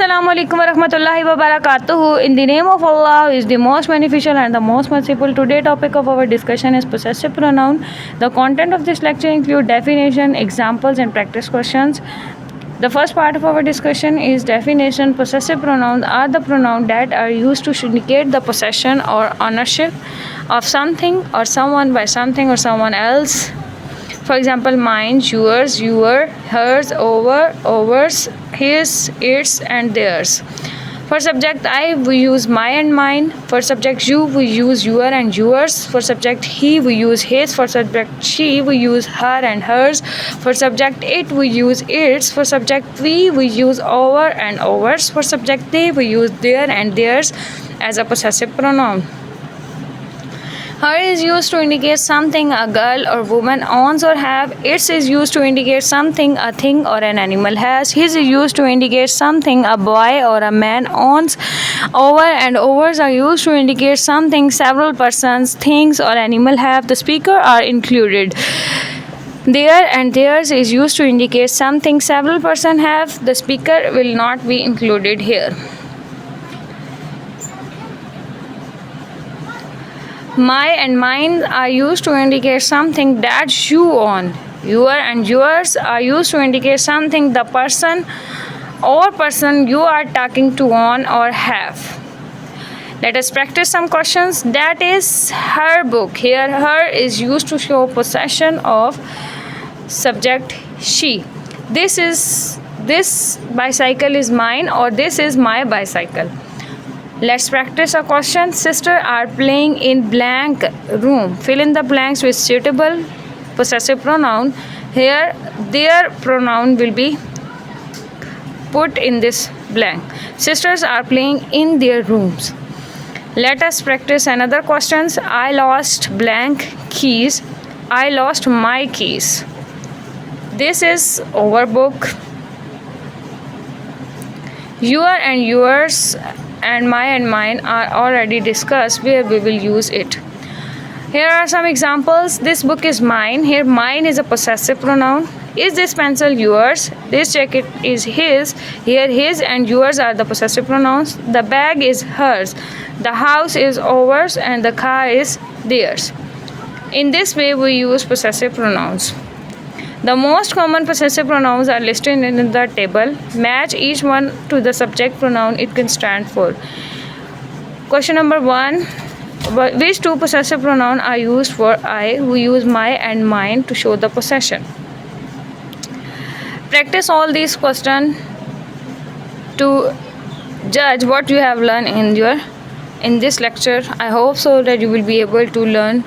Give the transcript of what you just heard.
Assalamu alaikum wa rahmatullahi wa barakatuhu. In the name of Allah is the most beneficial and the most merciful. Today's topic of our discussion is possessive pronoun. The content of this lecture include definition, examples and practice questions. The first part of our discussion is definition. Possessive pronouns are the pronouns that are used to indicate the possession or ownership of something or someone by something or someone else. For example, mine, yours, your, hers, ours, his, its, and theirs. For subject I, we use my and mine. For subject you, we use your and yours. For subject he, we use his. For subject she, we use her and hers. For subject it, we use its. For subject we use our and ours. For subject they, we use their and theirs as a possessive pronoun. Her is used to indicate something a girl or woman owns or have. Its is used to indicate something a thing or an animal has. His is used to indicate something a boy or a man owns. Our and ours are used to indicate something several persons, things or animal have. The speaker are included. Their and theirs is used to indicate something several persons have. The speaker will not be included here. My and mine are used to indicate something that you own. Your and yours are used to indicate something the person or person you are talking to own or have. Let us practice some questions. That is her book. Here her is used to show possession of subject she. This bicycle is mine or this is my bicycle. Let's practice a question. Sisters are playing in blank room. Fill in the blanks with suitable possessive pronoun. Here, their pronoun will be put in this blank. Sisters are playing in their rooms. Let us practice another questions. I lost blank keys. I lost my keys. This is our book. Your and yours and my and mine are already discussed where we will use it. Here are some examples. This book is mine. Here mine is a possessive pronoun. Is this pencil yours? This jacket is his. Here his and yours are the possessive pronouns. The bag is hers. The house is ours and the car is theirs. In this way we use possessive pronouns. The most common possessive pronouns are listed in the table. Match each one to the subject pronoun it can stand for. Question number 1. Which two possessive pronouns are used for I? We use my and mine to show the possession. Practice all these questions to judge what you have learned in this lecture. I hope so that you will be able to learn